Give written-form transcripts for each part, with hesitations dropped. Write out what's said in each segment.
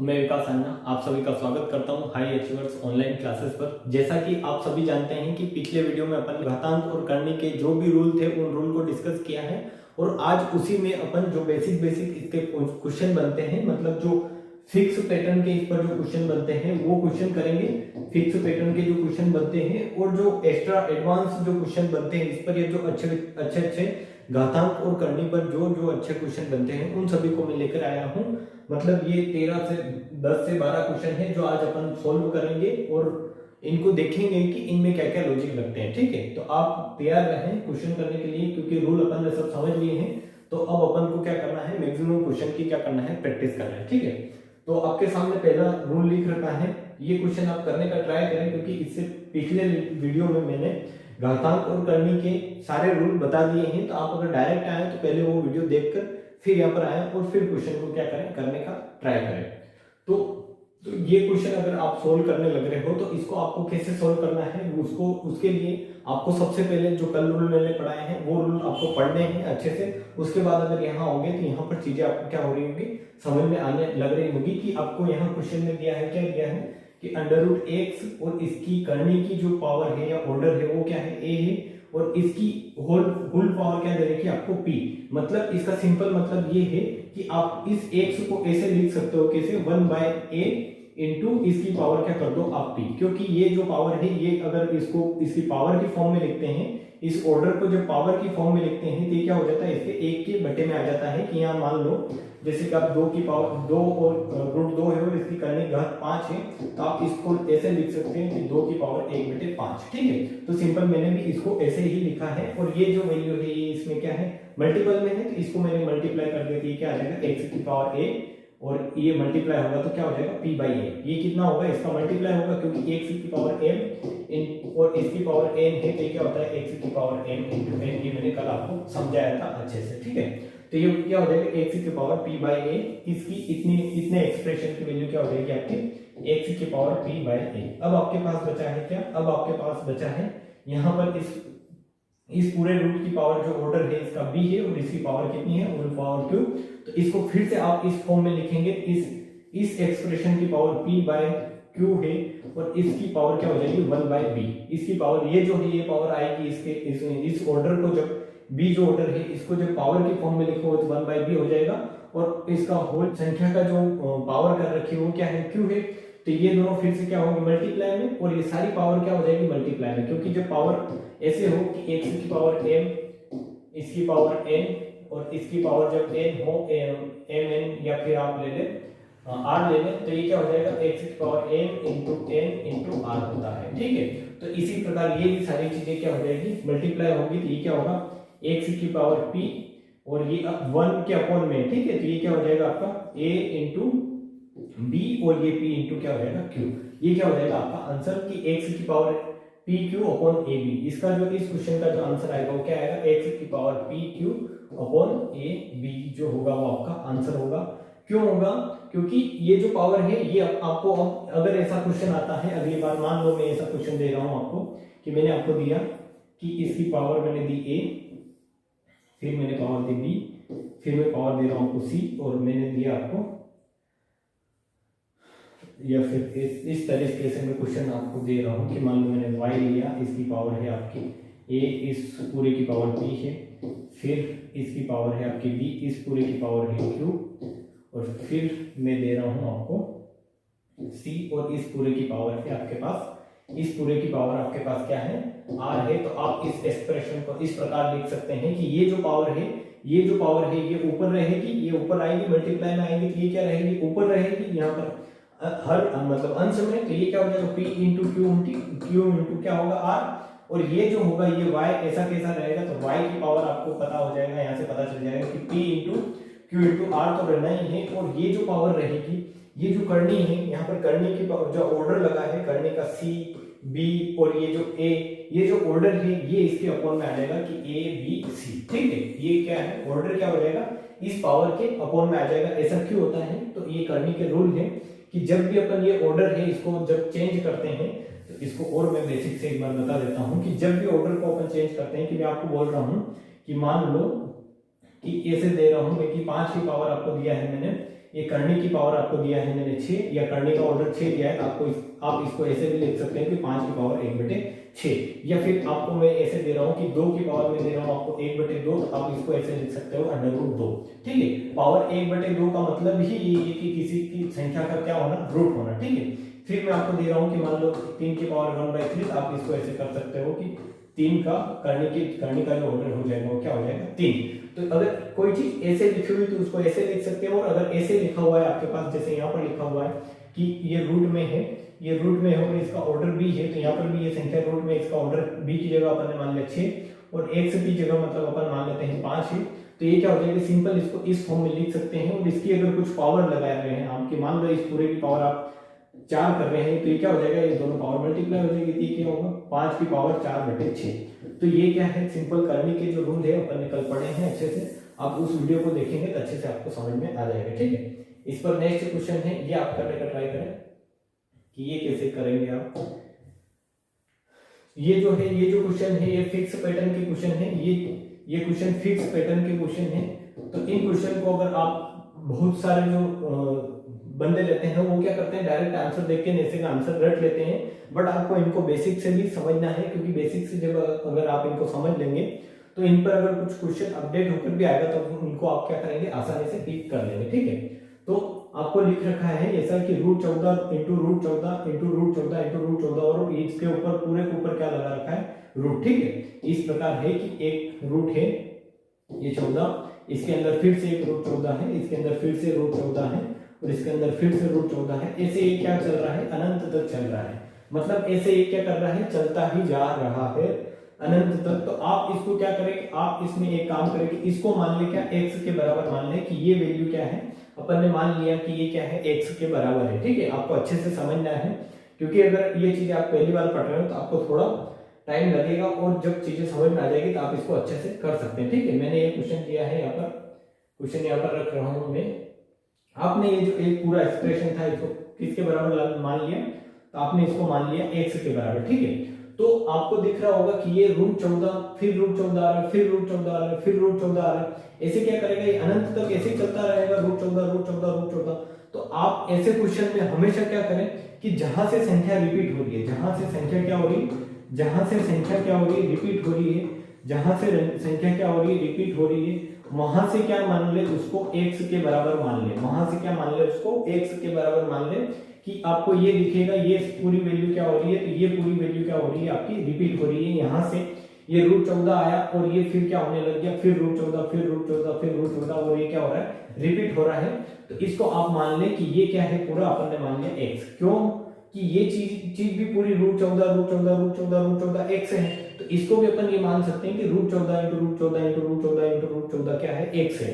मैं विकास अन्ना आप सभी का स्वागत करता हूं हाई अचीवर्स ऑनलाइन क्लासेस पर। जैसा कि आप सभी जानते हैं कि पिछले वीडियो में अपन घातांक और करने के जो भी रूल थे उन रूल को डिस्कस किया है और आज उसी में अपन जो बेसिक इसके क्वेश्चन बनते हैं, मतलब जो फिक्स पैटर्न के इस पर जो क्वेश्चन बनते हैं वो क्वेश्चन करेंगे। फिक्स पैटर्न के जो क्वेश्चन बनते हैं और जो एक्स्ट्रा एडवांस जो क्वेश्चन बनते हैं इस पर, ये जो अच्छे घातांक और करनी पर जो अच्छे क्वेश्चन बनते हैं उन सभी को मैं लेकर आया हूं। मतलब ये 10 से 12 क्वेश्चन है जो आज अपन सोल्व करेंगे और इनको देखेंगे कि इनमें क्या क्या लॉजिक लगते हैं। ठीक है, तो आप तैयार रहें क्वेश्चन करने के लिए, क्योंकि रूल अपन ने सब समझ लिए हैं। तो अब अपन को क्या करना है, मैक्सिमम क्वेश्चन की क्या करना है, प्रैक्टिस करना है। ठीक है, तो आपके सामने पहला रूल लिख रखा है, ये क्वेश्चन आप करने का ट्राई करें, क्योंकि इससे पिछले वीडियो में मैंने घातांक और करनी के सारे रूल बता दिए हैं। तो आप अगर डायरेक्ट आए तो पहले वो वीडियो देखकर फिर यहाँ पर आए और फिर क्वेश्चन को क्या करें, करने का ट्राई करें। तो ये क्वेश्चन अगर आप सोल्व करने लग रहे हो तो इसको आपको कैसे सोल्व करना है, उसके लिए आपको सबसे पहले जो कल रूल मैंने पढ़ाए हैं वो रूल आपको पढ़ने हैं अच्छे से। उसके बाद अगर यहाँ होंगे तो यहाँ पर चीजें आपको क्या हो रही होगी, समझ में आने लग रही होगी कि आपको यहाँ क्वेश्चन में दिया है, क्या दिया है कि √x और इसकी करनी की जो पावर है या ऑर्डर है वो क्या है, a है, और इसकी होल पावर क्या दे रखी है आपको p। मतलब इसका सिंपल मतलब ये है कि आप इस x को ऐसे लिख सकते हो, कैसे 1/a इंटू इसकी पावर क्या कर दो आप p, क्योंकि ये जो पावर है ये अगर इसको इसकी पावर की फॉर्म में लिखते हैं, इस ऑर्डर को जब पावर की फॉर्म में लिखते हैं तो ये क्या हो जाता है, इसके 1 के बटे में आ जाता है। कि यहाँ मान लो जैसे कि आप 2 की पावर 2 और √2 है और इसकी करने की घात 5 है, तो आप इसको ऐसे लिख सकते हैं कि 2 की पावर 1/5। ठीक है, तो सिंपल मैंने भी इसको ऐसे ही लिखा है। और ये जो वैल्यू है ये इसमें क्या है, मल्टीपल में है, तो इसको मैंने मल्टीप्लाई कर दिया, क्या आ जाएगा x की पावर a, और ये मल्टीप्लाई होगा तो क्या हो जाएगा p/a। ये कितना होगा, इसका मल्टीप्लाई होगा, क्योंकि x की पावर m और इसकी पावर n है, तो क्या होता है x की पावर m × n। ये मैंने कल आपको समझाया था अच्छे से। ठीक है, तो ये क्या हो जाएगा x की पावर p/a, इसकी इतने एक्सप्रेशन की वैल्यू क्या हो जाएगी आपकी x की पावर p/a। अब आपके पास बचा है क्या, अब आपके पास बचा है यहाँ पर इस पूरे रूट की पावर जो ऑर्डर है इसका b है और इसकी पावर कितनी है, होल पावर q। तो इसको फिर से आप इस फॉर्म में लिखेंगे, इस एक्सप्रेशन की पावर p/q है और इसकी पावर क्या हो जाएगी 1/b। इसकी पावर ये जो है ये पावर आएगी इसके इस ऑर्डर को, जब b जो ऑर्डर है इसको जब पावर की फॉर्म में लिखो तो 1/b हो जाएगा, और इसका होल संख्या का जो पावर कर रखी है वो क्या है, q है। तो ये दोनों फिर से क्या होंगे मल्टीप्लाई में, और ये सारी पावर क्या हो जाएगी मल्टीप्लाई में, क्योंकि जब पावर ऐसे हो कि x की पावर m, इसकी पावर n और इसकी पावर जब n हो mn, या फिर आप ले लें r ले लें, तो ये क्या हो जाएगा x की power m into n into r होता है। ठीक है, तो इसी प्रकार ये भी सारी चीजें क्या हो जाएगी मल्टीप्लाई होगी, तो ये क्या होगा x की पावर p और ये 1 के अपॉन में। ठीक है, तो ये क्या हो जाएगा आपका a इंटू b और ये p इंटू क्या हो जाएगा q। ये क्या हो जाएगा आपका आंसर कि x की पावर pq अपॉन ab। इसका जो इस क्वेश्चन का जो आंसर आएगा वो क्या आएगा, x की पावर pq अपॉन ab जो होगा वो आपका आंसर होगा। क्यों होगा, क्योंकि ये जो पावर है ये आपको, अब अगर ऐसा क्वेश्चन आता है अगली बार, मान लो मैं ऐसा क्वेश्चन दे रहा हूं आपको कि मैंने आपको दिया कि इसकी पावर मैंने दी a, फिर मैंने पावर दी b, फिर मैं पावर दे रहा हूं आपको c, और मैंने दिया आपको, या फिर इस तरीके से मैं क्वेश्चन आपको दे रहा हूँ कि मान लो मैंने y लिया, इसकी पावर है आपकी a, इस पूरे की पावर p है, फिर इसकी पावर है आपकी b, इस पूरे की पावर है q, और फिर मैं दे रहा हूँ आपको c, और इस पूरे की पावर है आपके पास, इस पूरे की पावर आपके पास क्या है r है। तो आप इस एक्सप्रेशन को इस प्रकार लिख सकते हैं कि ये जो पावर है ये ऊपर रहेगी, ये ऊपर आएगी, मल्टीप्लाई में आएगी, तो ये क्या रहेगी ऊपर रहेगी यहाँ पर हर मतलब अंश में। तो ये क्या हो जाएगा p इंटू q इंटू क्या होगा r, और ये जो होगा ये y ऐसा कैसा रहेगा, तो y की पावर आपको पता हो जाएगा, यहाँ से पता चल जाएगा कि p into q into r तो रहना ही है। और ये जो पावर रहेगी, ये जो करनी है, यहाँ पर करनी की जो ऑर्डर लगा है करने का c b और ये जो a, ये जो ऑर्डर है ये इसके अपॉन में आ जाएगा कि a b c। ठीक है, ये क्या है ऑर्डर क्या हो जाएगा इस पावर के अपॉन में आ जाएगा। ऐसा क्यों होता है, तो ये करनी के रूल है कि जब भी अपन ये ऑर्डर है इसको जब चेंज करते हैं, तो इसको और मैं बेसिक से एक बार बता देता हूं कि जब भी ऑर्डर को अपन चेंज करते हैं, कि मैं आपको बोल रहा हूं कि मान लो कि ऐसे दे रहा हूं मैं कि 5 की पावर आपको दिया है मैंने ये करने की पावर आपको दिया है मैंने 6, या करने का ऑर्डर 6 दिया है, आप इसको ऐसे भी लिख सकते हैं कि 5 की पावर 1/6, या फिर आपको मैं ऐसे दे रहा हूँ कि 2 की पावर में दे रहा हूँ आपको 1/2, तो आप इसको ऐसे लिख सकते हो √2। ठीक है, पावर 1/2 का मतलब ही ये है कि किसी की संख्या का क्या होना, रूट होना। ठीक है, फिर मैं आपको दे रहा हूँ कि मान लो 3 की पावर 1/3, आप इसको ऐसे कर सकते हो कि 3 का करने का जो ऑर्डर हो जाएगा वो क्या हो जाएगा, 3। तो अगर कोई चीज ऐसे लिखी हुई तो उसको ऐसे लिख सकते हो, और अगर ऐसे लिखा हुआ है आपके पास, जैसे यहाँ पर लिखा हुआ है कि ये रूट में है, ये रूट में है और इसका ऑर्डर बी है, तो यहाँ पर भी ये संख्या रूट में, इसका ऑर्डर बी की जगह अपन ने मान लिया 6 और एक्स की जगह मतलब अपन मान लेते हैं 5 है, तो ये क्या हो जाएगा, सिंपल इसको इस फॉर्म में लिख सकते हैं। और इसकी अगर कुछ पावर लगा रहे हैं आपकी, मान लो इस पूरे की पावर आप 4 कर रहे हैं, तो ये क्या हो जाएगा, ये दोनों पावर मल्टीप्लाई हो जाएगी, तो क्या होगा 5 की पावर 4/6। तो ये क्या है, सिंपल करने के जो रूल है अपन ने कल पढ़े हैं अच्छे से, आप उस वीडियो को देखेंगे तो अच्छे से आपको समझ में आ जाएगा। ठीक है, इस पर नेक्स्ट क्वेश्चन है, ये आप करने का ट्राई करें कि ये कैसे करेंगे आप। ये जो है, ये जो क्वेश्चन है ये फिक्स पैटर्न के क्वेश्चन है, ये क्वेश्चन फिक्स पैटर्न के क्वेश्चन है। तो इन क्वेश्चन को अगर आप, बहुत सारे जो बंदे रहते हैं वो क्या करते हैं, डायरेक्ट आंसर देख के ऐसे का आंसर रट लेते हैं, बट आपको इनको बेसिक से भी समझना है, क्योंकि बेसिक से जब अगर आप इनको समझ लेंगे तो इन पर अगर कुछ क्वेश्चन अपडेट होकर भी आएगा तो उनको आप क्या करेंगे, आसानी से पिक कर लेंगे। ठीक है, तो आपको लिख रखा है ऐसा कि √14 इंटू √14 इंटू √14 इंटू √14 और इसके ऊपर पूरे के ऊपर क्या लगा रखा है, रूट। ठीक है, इस प्रकार है कि एक रूट है ये 14, इसके अंदर फिर से एक √14 है, इसके अंदर फिर से √14 है और इसके अंदर फिर से √14 है। ऐसे ये क्या चल रहा है, अनंत तक चल रहा है, मतलब ऐसे ये क्या कर रहा है, चलता ही जा रहा है अनंत तक। तो आप इसको क्या करें, आप इसमें एक काम करें कि इसको मान ले क्या, x के बराबर मान ले कि ये वैल्यू क्या है, अपन ने मान लिया कि ये क्या है, x के बराबर है। ठीक है, आपको अच्छे से समझना है, क्योंकि अगर ये चीजें आप पहली बार पढ़ रहे हो तो आपको थोड़ा टाइम लगेगा, और जब चीजें समझ में आ जाएगी तो आप इसको अच्छे से कर सकते हैं। ठीक है, मैंने ये क्वेश्चन दिया है, यहाँ पर क्वेश्चन यहाँ पर रख रहा हूँ मैं। आपने ये जो एक पूरा एक्सप्रेशन था इसको किसके बराबर मान लिया, तो आपने इसको मान लिया x के बराबर। ठीक है, तो आपको दिख रहा होगा कि ये √14 फिर √14 आ रहा है, फिर √14 आ रहा है, फिर √14 आ रहा है। ऐसे क्या करेगा, ये अनंत तक ऐसे चलता रहेगा, √14 तो आप ऐसे क्वेश्चन में हमेशा क्या करें कि जहां से संख्या रिपीट हो रही है, जहां से संख्या क्या हो रही है, जहां से संख्या क्या हो रही है, रिपीट हो रही है, जहां से संख्या क्या हो रही है, रिपीट हो रही है, वहां से क्या मान ले, उसको x के बराबर मान ले, वहां से क्या मान ले, उसको x के बराबर मान ले कि आपको ये दिखेगा, ये पूरी वैल्यू क्या हो रही है, तो ये पूरी वैल्यू क्या हो रही है, आपकी रिपीट हो रही है। यहाँ से ये √14 आया और ये फिर क्या होने लग गया, फिर √14 फिर √14 फिर √14 और ये क्या हो रहा है, रिपीट हो रहा है। तो इसको आप मान ले कि ये क्या है, पूरा अपन ने मान लिया x, क्यों कि ये चीज भी पूरी √14 x है, तो इसको भी अपन ये मान सकते हैं कि √14 इंटू √14 इंटू √14 इंटू √14 क्या है, x है।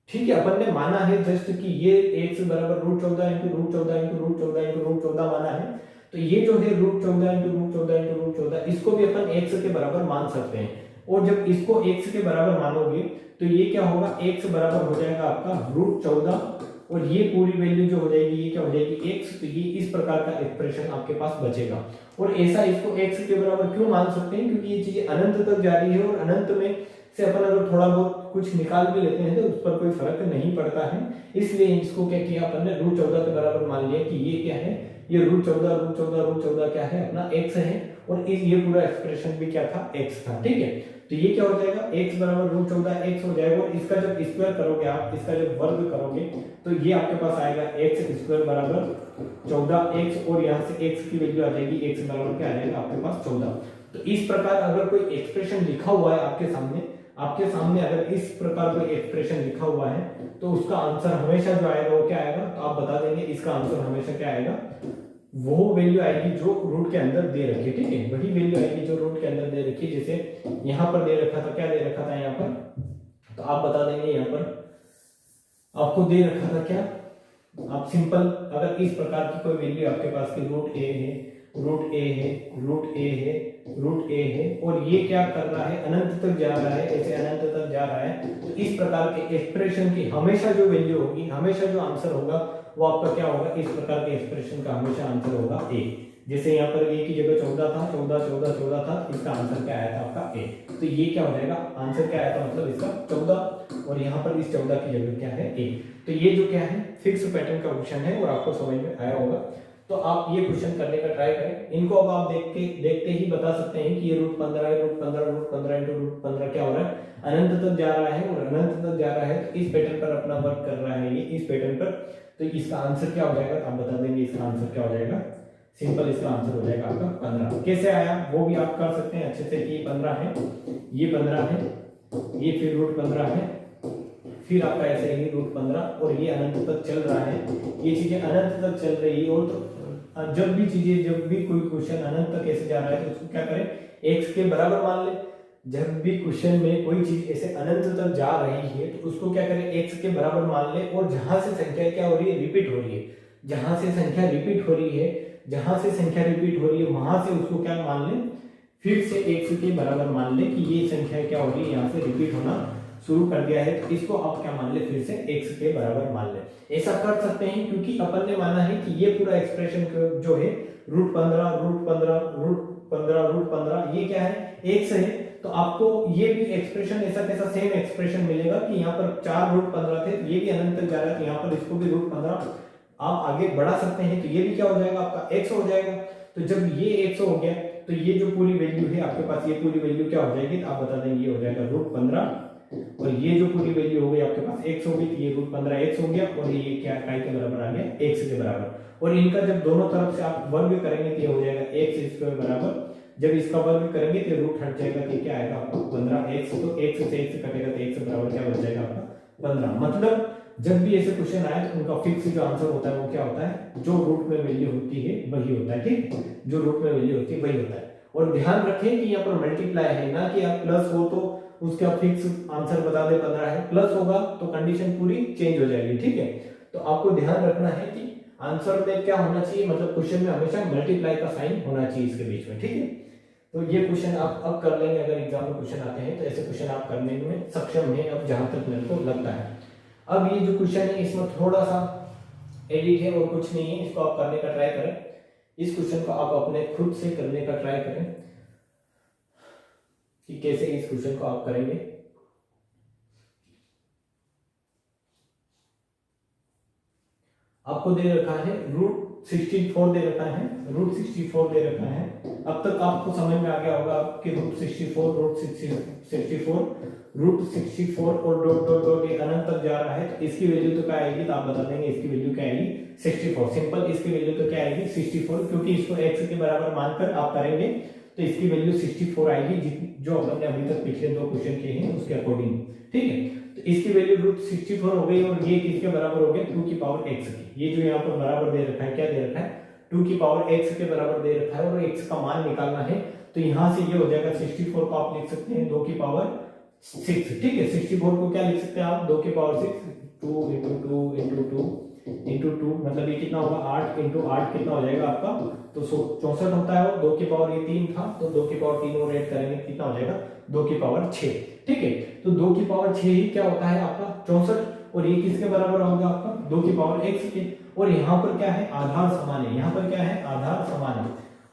ठीक है, अपन ने माना है जस्ट कि ये x बराबर √14 इंटू √14 इंटू √14 इंटू √14 माना है, तो ये जो है √14 इंटू √14 इंटू √14 इसको भी अपन x के बराबर मान सकते हैं। और जब इसको x के बराबर मानोगे तो ये क्या होगा, x बराबर हो जाएगा आपका √14 और ये पूरी वैल्यू जो हो जाएगी ये क्या हो जाएगी, x। तो ये इस प्रकार का एक्सप्रेशन आपके पास बचेगा। और ऐसा इसको x के बराबर क्यों मान सकते हैं, क्योंकि ये चीजें अनंत तक जा रही है और अनंत में से अपन अगर थोड़ा बहुत कुछ निकाल भी लेते हैं तो उस पर कोई फर्क नहीं पड़ता है। इसलिए इसको क्या किया अपन ने, √14 के बराबर मान लिया कि ये क्या है, ये √14 क्या है, अपना x है। और ये पूरा एक्सप्रेशन भी क्या था, x था। ठीक है, तो ये क्या हो जाएगा, x बराबर √14 x हो जाएगा। और इसका जब स्क्वायर करोगे आप, इसका जब वर्ग करोगे तो ये आपके पास आएगा x² बराबर 14x, और यहाँ से x की वैल्यू आ जाएगी, x बराबर क्या आ जाएगा आपके पास 14। तो इस प्रकार अगर कोई एक्सप्रेशन लिखा हुआ है आपके सामने अगर इस प्रकार कोई एक्सप्रेशन लिखा हुआ है तो उसका आंसर हमेशा जो आएगा वो क्या आएगा, तो आप बता देंगे इसका आंसर हमेशा क्या आएगा, वो वैल्यू आएगी जो रूट के अंदर दे रखी है। ठीक है, वही वैल्यू आएगी जो रूट के अंदर दे रखी है। जैसे यहाँ पर दे रखा था, क्या दे रखा था यहाँ पर, तो आप बता देंगे यहाँ पर आपको दे रखा था क्या, आप सिंपल अगर इस प्रकार की कोई वैल्यू आपके पास की √a है, √a है, √a है, √a है, और ये क्या कर रहा है, अनंत तक जा रहा है, ऐसे अनंत तक जा रहा है, तो इस प्रकार के एक्सप्रेशन की हमेशा जो वैल्यू होगी, हमेशा जो आंसर होगा वो आपका क्या होगा, इस प्रकार के एक्सप्रेशन का हमेशा आंसर होगा a। जैसे यहाँ पर ए की जगह 14 था, 14 था, इसका आंसर क्या आया था आपका ए। तो ये क्या हो जाएगा, आंसर क्या आया था मतलब इसका 14, और यहाँ पर इस 14 की जगह क्या है ए। तो ये जो क्या है फिक्स पैटर्न का क्वेश्चन है और आपको समझ में आया होगा। तो आप ये क्वेश्चन करने का ट्राई करें। इनको अब आप देखते ही बता सकते हैं कि ये √15 है, √15 इंटू √15 क्या हो रहा है, अनंत तक जा रहा है, और अनंत तक जा रहा है तो इस पैटर्न पर अपना वर्क कर रहा है ये इस पैटर्न पर। तो इसका आंसर क्या हो जाएगा, आप बता देंगे इसका आंसर क्या हो जाएगा। सिंपल इसका आंसर हो जाएगा आपका 15। कैसे आया वो भी आप कर सकते हैं अच्छे से कि ये 15 है, ये 15 है, ये फिर √15 है, फिर आपका ऐसे ही √15 और ये अनंत तक चल रहा है। ये चीजें अनंत तक चल रही है, और तो जब भी कोई क्वेश्चन अनंत तक ऐसे जा रहा है तो उसको क्या करें, x के बराबर मान ले। जब भी क्वेश्चन में कोई चीज ऐसे अनंत तक जा रही है तो उसको क्या करें, x के बराबर मान ले, और जहां से संख्या क्या हो रही है, रिपीट हो रही है, जहां से संख्या रिपीट हो रही है, वहां से उसको क्या मान ले, फिर से x के बराबर मान ले कि ये संख्या क्या हो रही है, यहाँ से रिपीट होना शुरू कर दिया है, तो इसको आप क्या मान ले, फिर से x के बराबर मान ले। ऐसा कर सकते हैं क्योंकि अपन ने माना है कि ये पूरा एक्सप्रेशन जो है √15 ये क्या है, x है। तो आपको ये भी एक्सप्रेशन ऐसा कैसा सेम एक्सप्रेशन मिलेगा कि यहाँ पर 4 √15 थे, ये भी अनंत तक जा रहा है, तो यहाँ पर इसको भी √15 आप आगे बढ़ा सकते हैं, तो ये भी क्या हो जाएगा आपका x हो जाएगा। तो जब ये x हो गया तो ये जो पूरी वैल्यू है आपके पास, ये पूरी वैल्यू क्या हो जाएगी, तो आप बता देंगे ये हो जाएगा √15, और ये जो पूरी वैल्यू हो गई आपके पास x हो गई, तो ये √15 x हो गया, और ये क्या काय के बराबर आ गया, x के बराबर। और इनका जब दोनों तरफ से आप वर्ग करेंगे तो ये हो जाएगा x² बराबर, जब इसका वर्ग करेंगे तो रूट हट जाएगा, तो क्या आएगा आपको 15x, तो x से x कटेगा तो x बराबर क्या बच जाएगा आपका 15। मतलब जब भी ऐसे क्वेश्चन आए तो उनका फिक्स जो आंसर होता है वो क्या होता है, जो रूट में वैल्यू होती है वही होता है, ठीक, जो रूट में वैल्यू होती है वही होता है। और ध्यान रखें कि यहाँ पर मल्टीप्लाई है ना कि आप प्लस हो तो उसका फिक्स आंसर बता दे 15 है, प्लस होगा तो कंडीशन पूरी चेंज हो जाएगी, ठीक है। तो आपको ध्यान रखना है कि आंसर में क्या होना चाहिए, मतलब क्वेश्चन में हमेशा मल्टीप्लाई का साइन होना चाहिए इसके बीच में, ठीक है। तो ये क्वेश्चन आप अब कर लेंगे, अगर एग्जाम में क्वेश्चन आते हैं तो ऐसे क्वेश्चन आप करने में सक्षम है अब जहां तक मेरे को लगता है। अब ये जो क्वेश्चन है इसमें थोड़ा सा एडिट है और कुछ नहीं है, इसको आप करने का ट्राई करें। इस क्वेश्चन को आप अपने खुद से करने का ट्राई करें कि कैसे इस क्वेश्चन को आप करेंगे। आपको दे रखा है √64 दे रखा है, √64 दे रखा है। अब तक आपको समझ में आ गया होगा कि √64 और डॉट डॉट डॉट ये अनंत तक जा रहा है, तो इसकी वैल्यू तो क्या आएगी, तो आप बता देंगे इसकी वैल्यू क्या आएगी 64। सिंपल, इसकी वैल्यू तो क्या आएगी 64, क्योंकि इसको x के बराबर मानकर आप करेंगे तो इसकी वैल्यू 64 आएगी, जो अपन ने अभी तक पिछले 2 क्वेश्चन किए हैं उसके अकॉर्डिंग, ठीक है। तो इसकी वैल्यू √64 हो गई, और ये किसके बराबर हो गया 2 की पावर x की। ये जो यहाँ पर बराबर दे रखा है, क्या दे रखा है 2 की पावर x के बराबर दे रखा है, और x का मान निकालना है। तो यहाँ से ये हो जाएगा 64 को आप लिख सकते हैं 2 की पावर 6, ठीक है। 64 को क्या लिख सकते हैं आप 2 की पावर 6, 2 इंटू 2 मतलब ये कितना होगा 8 इंटू 8 कितना हो जाएगा आपका, तो 64 होता है, और 2 की पावर ये 3 था, तो 2 की पावर 3 और ऐड करेंगे कितना हो जाएगा 2 की पावर 6, ठीक है। तो 2 की पावर 6 ही क्या होता है आपका 64, और ये किसके बराबर होगा आपका 2 की पावर x के। और यहाँ पर क्या है आधार समान है, यहाँ पर क्या है आधार समान है।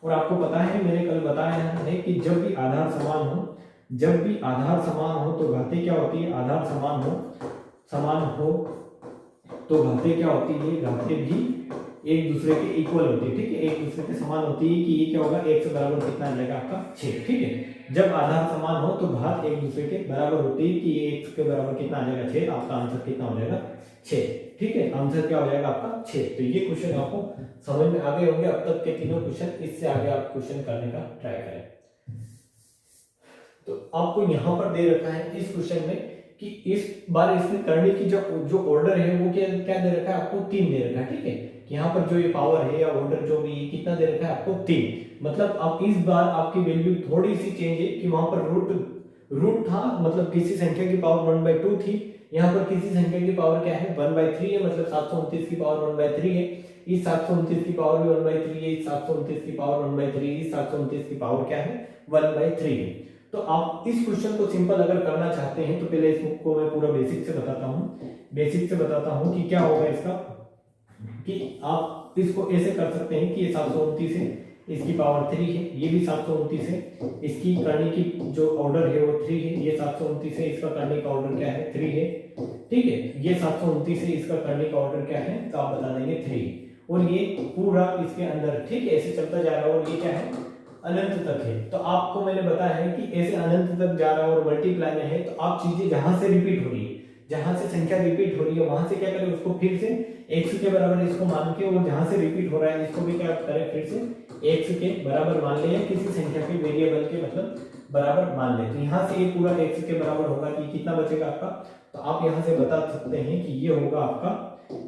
और आपको पता है मैंने कल बताया है कि जब भी आधार समान हो तो घातें क्या होती है, आधार समान हो तो घातें क्या होती है, घातें भी एक दूसरे के इक्वल होती है, ठीक है, एक दूसरे के समान होती है। कि ये क्या होगा x बराबर कितना आ जाएगा आपका 6, ठीक है। जब आधार समान हो तो घात एक दूसरे के बराबर होती है, कि ये x के बराबर कितना आ जाएगा 6, आपका आंसर कितना हो जाएगा 6, ठीक है। आंसर क्या हो जाएगा आपका 6। तो ये क्वेश्चन आपको समझ में आ गए होंगे अब तक के तीनों क्वेश्चन। इससे आगे आप क्वेश्चन करने का ट्राई करें। तो आपको यहाँ पर दे रखा है इस क्वेश्चन में कि इस बार इसने करने की जो ऑर्डर है वो क्या दे रखा है आपको 3 दे रखा है, ठीक है। कि यहाँ पर जो ये पावर है या ऑर्डर जो भी कितना दे रखा है आपको 3। मतलब आप इस बार आपकी वैल्यू थोड़ी सी चेंज है कि वहां पर रूट था, मतलब किसी संख्या की पावर 1/2 थी, यहाँ पर किसी संख्या की पावर क्या है 1/3 है, मतलब 729 की पावर 1/3 है। इस 729 की पावर भी 1/3 है, इस 729 की पावर 1/3 है, इस 729 की पावर क्या है 1/3 है। तो आप इस क्वेश्चन को सिंपल अगर करना चाहते हैं तो पहले इसको मैं पूरा बेसिक से बताता हूं कि क्या होगा इसका, कि आप इसको ऐसे कर सकते हैं कि ये 729 है, इसकी पावर 3 है, ये भी 729 है। इसकी करने की जो ऑर्डर है वो 3 है, ये 729 है, इसका करने का ऑर्डर क्या है 3 है, ठीक है। ये 729 है, इसका करने का ऑर्डर क्या है तो आप बता देंगे 3, और ये पूरा इसके अंदर, ठीक है, ऐसे चलता जा रहा है और ये क्या है अनंत तक है। तो आपको मैंने बताया है कि ऐसे अनंत तक जा रहा है और मल्टीप्लाई में है, तो आप चीजें जहां से रिपीट हो रही है, जहां से संख्या रिपीट हो रही है वहां से क्या करें, उसको फिर से x के बराबर इसको मान के, और जहां से रिपीट हो रहा है इसको भी क्या करें, फिर से x के बराबर मान ले, या किसी संख्या के वेरिएबल के मतलब बराबर मान ले। तो यहाँ से ये पूरा x के बराबर होगा कि कितना बचेगा आपका, तो आप यहाँ से बता सकते हैं कि ये होगा आपका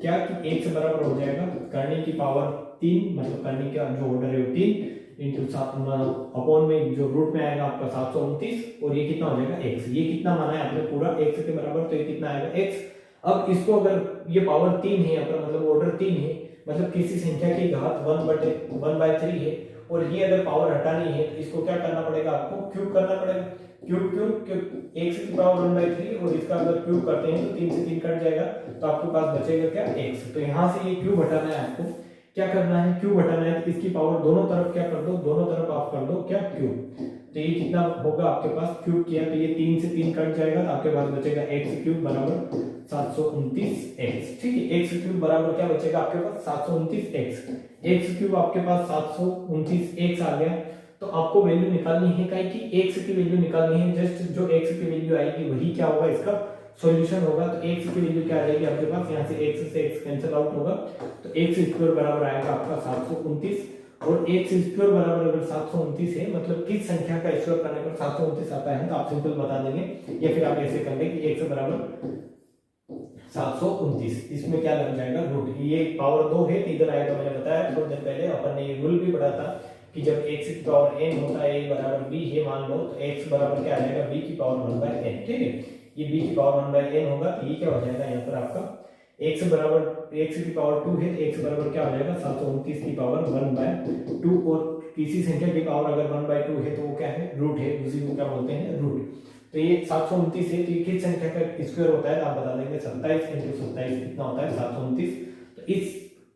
क्या कि x बराबर हो जाएगा करने की पावर 3, मतलब करने का जो ऑर्डर है वो 3 इंटू अपॉन में जो रूट में आएगा आपका 729, और ये कितना हो जाएगा x। ये कितना माना है आपने पूरा x के बराबर, तो ये कितना आएगा x। अब इसको अगर ये पावर 3 है आपका मतलब ऑर्डर 3 है, मतलब किसी संख्या की घात 1/3 है, और ये अगर पावर हटानी है तो इसको क्या करना पड़ेगा, आपको क्यूब करना पड़ेगा। क्यूब x की पावर 1/3, और इसका अगर क्यूब करते हैं तो 3 से 3 कट जाएगा, तो आपके पास बचेगा क्या x। तो यहाँ से ये क्यूब हटाना है, आपको क्या करना है, क्यूब हटाना है, तो इसकी पावर दोनों तरफ क्या कर दो, दोनों तरफ आप कर दो क्या क्यूब। तो ये कितना होगा आपके पास, क्यूब किया तो ये 3 से 3 कट जाएगा, तो आपके पास बचेगा x क्यूब बराबर 729x, ठीक है। x क्यूब बराबर क्या बचेगा आपके पास 729x, x क्यूब आपके पास 729x आ गया। तो आपको वैल्यू निकालनी है, काहे कि x की वैल्यू निकालनी है, जस्ट जो x की वैल्यू आएगी वही क्या होगा इसका सॉल्यूशन होगा। तो x की वैल्यू क्या आ जाएगी आपके पास, यहाँ से x से x कैंसिल आउट होगा, तो x स्क्वायर बराबर आएगा आपका 729, और x स्क्वायर बराबर अगर 729 है, मतलब किस संख्या का स्क्वायर करने पर 729 आता है, तो आप सिंपल बता देंगे, या फिर आप ऐसे कर लेंगे कि x बराबर 729, इसमें क्या लग जाएगा रूट, ये पावर 2 है तो इधर आएगा। मैंने बताया थोड़ी देर पहले अपन ने ये रूल भी पढ़ा था कि जब x की पावर n होता है a बराबर b है मान लो, तो x बराबर क्या आ जाएगा b की पावर 1/n, ठीक है। ये b की पावर 1/n होगा, तो ये क्या हो जाएगा यहाँ पर आपका x बराबर x की पावर 2 है, तो x बराबर क्या हो जाएगा 729 की पावर 1/2, और किसी संख्या की पावर अगर 1/2 है तो वो क्या है रूट है, उसी को क्या बोलते हैं रूट। तो ये 729 है, तो ये किस संख्या का स्क्वायर होता है, तो आप बता देंगे 27 इंटू 27 कितना होता है 729। तो इस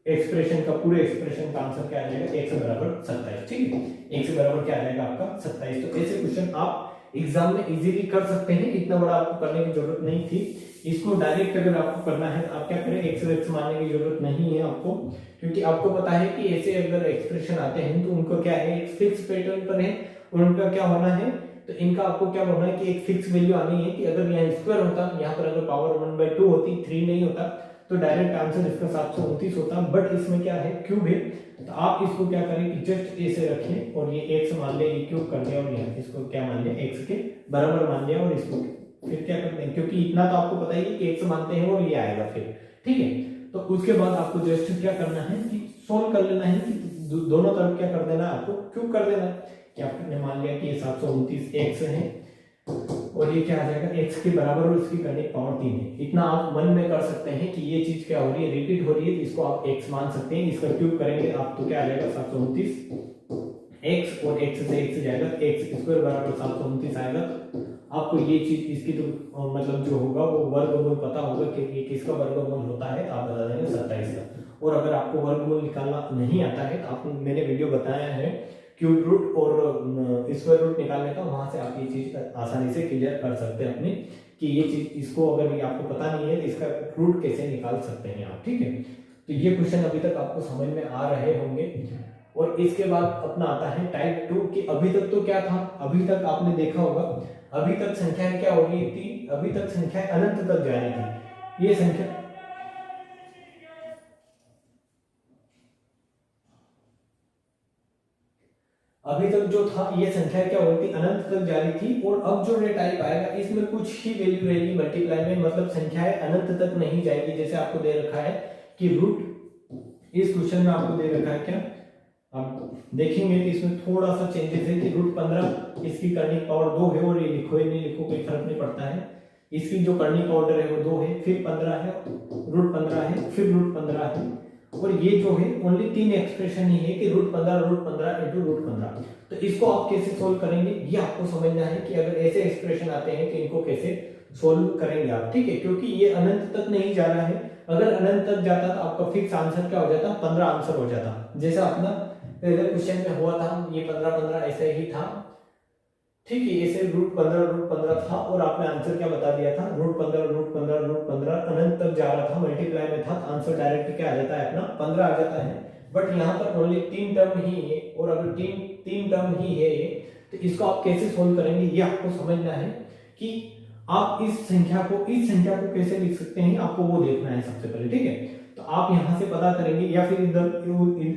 एक्सप्रेशन का पूरे एक्सप्रेशन का आंसर क्या आ जाएगा x बराबर 27, ठीक है। x बराबर क्या आ जाएगा आपका 27। तो ऐसे क्वेश्चन आप एग्जाम में इजीली कर सकते हैं, इतना बड़ा आपको करने की जरूरत नहीं थी। इसको डायरेक्ट अगर आपको करना है तो आप क्या करें, x मानने की जरूरत नहीं है आपको, क्योंकि आपको पता है कि ऐसे अगर एक्सप्रेशन आते हैं तो उनको क्या है एक फिक्स पैटर्न पर है, और उनका क्या होना है, तो इनका आपको क्या होना है कि एक फिक्स वैल्यू आनी है कि अगर यहाँ स्क्वायर होता, यहाँ पर अगर पावर 1/2 होती, 3 नहीं होता, तो डायरेक्ट आंसर इसका 729 होता। बट इसमें क्या है क्यूब है, तो आप इसको क्या करें कि जस्ट ऐसे रखें, और ये x मान ले, ये क्यूब कर दिया, और यहाँ इसको क्या मान लिया x के बराबर मान लिया, और इसको फिर क्या करते हैं, क्योंकि इतना तो आपको पता ही है कि x मानते हैं और ये आएगा फिर, ठीक है। तो उसके बाद आपको जस्ट क्या करना है कि सोल्व कर लेना है, कि दोनों तरफ क्या कर देना है, आपको क्यूब कर देना है। कि आपने मान लिया कि ये 729x है, और ये क्या आ जाएगा x के बराबर, और इसकी करने की पावर 3 है। इतना आप मन में कर सकते हैं कि ये चीज क्या हो रही है, रिपीट हो रही है, तो इसको आप x मान सकते हैं। इसका क्यूब करेंगे आप तो क्या आ जाएगा 729x, और x से x जाएगा, x स्क्वायर बराबर 729 आएगा। आपको ये चीज इसकी तो मतलब जो होगा वो वर्गमूल पता होगा कि ये किसका वर्गमूल होता है, तो आप बता देंगे 27 का। और अगर आपको वर्गमूल निकालना नहीं आता है, तो आपको मैंने वीडियो बताया है क्यूब रूट और स्क्वायर रूट निकालने का, वहां से आप ये चीज आसानी से क्लियर कर सकते हैं अपने, कि ये चीज इसको अगर ये आपको पता नहीं है तो इसका रूट कैसे निकाल सकते हैं आप, ठीक है। तो ये क्वेश्चन अभी तक आपको समझ में आ रहे होंगे। और इसके बाद अपना आता है टाइप 2 कि अभी तक तो क्या था, अभी तक आपने देखा होगा, अभी तक संख्याएं क्या हो रही थी, अभी तक संख्याएं अनंत तक जा रही थी। ये संख्या अभी तक जो था ये संख्या क्या होती थी, अनंत तक जा रही थी। और अब जो ये टाइप आएगा इसमें कुछ ही वैल्यू रहेगी मल्टीप्लाई में, मतलब संख्याएं अनंत तक नहीं जाएगी। जैसे आपको दे रखा है कि रूट, इस क्वेश्चन में आपको दे रखा है क्या, आप देखेंगे कि इसमें थोड़ा सा चेंजेस है कि रूट 15 इसकी करने की पावर 2 है, और ये लिखो या नहीं लिखो कोई फर्क नहीं पड़ता है। इसकी जो करने का ऑर्डर है वो 2 है, फिर 15 है, रूट 15 है, फिर रूट 15 है, और ये जो है ओनली 3 एक्सप्रेशन ही है कि रूट 15 इंटू रूट 15। तो इसको आप कैसे सोल्व करेंगे ये आपको समझना है कि अगर ऐसे एक्सप्रेशन आते हैं कि इनको कैसे सोल्व करेंगे आप, ठीक है। क्योंकि ये अनंत तक नहीं जा रहा है, अगर अनंत तक जाता तो आपका फिक्स आंसर क्या हो जाता, 15 आंसर हो जाता। जैसा अपना पहले क्वेश्चन में हुआ था ये 15 ऐसे ही था, ठीक है, ऐसे √15 था और आपने आंसर क्या बता दिया था, √15 अनंत तक जा रहा था, मल्टीप्लाई में था, आंसर डायरेक्ट क्या आ जाता है अपना 15 आ जाता है। बट यहाँ पर ओनली 3 टर्म ही है और अगर तीन टर्म ही है तो इसको आप कैसे सोल्व करेंगे ये आपको समझना है कि आप इस संख्या को कैसे लिख सकते हैं, आपको वो देखना है सबसे पहले, ठीक है। तो आप यहाँ से पता करेंगे या फिर इधर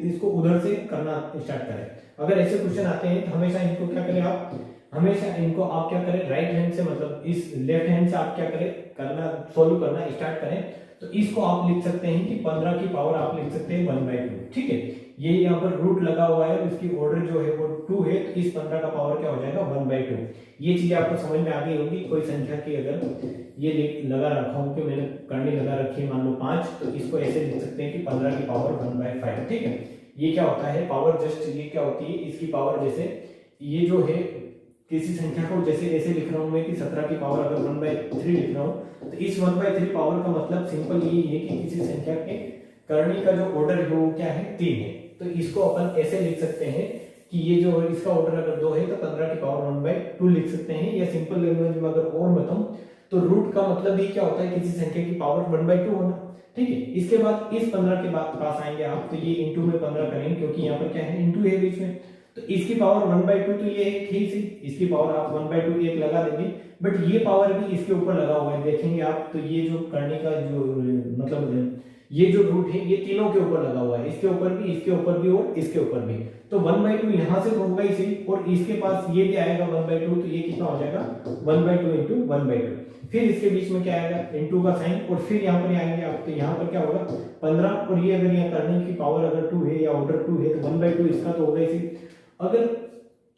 इसको उधर से करना स्टार्ट करें। अगर ऐसे क्वेश्चन आते हैं तो हमेशा इनको क्या करें आप, हमेशा इनको आप क्या करें राइट हैंड से, मतलब इस लेफ्ट हैंड से आप क्या करें करना, सोल्व करना स्टार्ट करें। तो इसको आप लिख सकते हैं कि 15 की पावर आप लिख सकते हैं 1/2, ठीक है। ये यहाँ पर रूट लगा हुआ है, उसकी ऑर्डर जो है वो 2 है, तो इस 15 का पावर क्या हो जाएगा 1/2। ये चीजें आपको समझ में आ गई होगी। कोई संख्या की अगर ये लगा रखा हूं कि मैंने करनी लगा रखी है मान लो 5, तो इसको ऐसे लिख सकते हैं कि 15 की पावर 1/5, ठीक है। ये क्या होता है पावर, जस्ट ये क्या होती है इसकी पावर, जैसे ये जो है किसी संख्या को जैसे ऐसे लिख रहा हूं मैं कि 17 की पावर अगर 1/3 लिख रहा हूं, तो इस 1/3 पावर का मतलब सिंपल ये है कि किसी संख्या के करने का जो ऑर्डर है वो क्या है 3 है। तो इसको अपन ऐसे लिख सकते हैं कि ये जो है इसका ऑर्डर अगर 2 है तो 15 की पावर 1/2 लिख सकते हैं। या सिंपल लैंग्वेज में अगर और बताऊं तो रूट का मतलब ये क्या होता है किसी संख्या की पावर 1/2 होना, ठीक है। इसके बाद इस 15 के बाद पास आएंगे आप, तो ये इंटू में 15 करेंगे क्योंकि यहाँ पर क्या है इंटू है बीच में, तो इसकी पावर 1/2 तो ये ठीक है, इसकी पावर आप 1/2 एक लगा देंगे। बट ये पावर भी इसके ऊपर लगा हुआ है, देखेंगे आप, तो ये जो करने का जो मतलब ये जो रूट है ये तीनों के ऊपर लगा हुआ है, इसके ऊपर भी, इसके ऊपर भी और इसके ऊपर भी। तो 1/2 यहाँ से होगा इसी, और इसके पास ये भी आएगा 1/2, तो ये कितना हो जाएगा 1/2 इंटू 1/2। फिर इसके बीच में क्या आएगा इंटू का साइन, और फिर यहाँ पर आएंगे आप, तो यहाँ पर क्या होगा 15, और ये अगर यहाँ करने की पावर अगर 2 है या ऑर्डर 2 है तो 1/2 इसका तो होगा इसी। अगर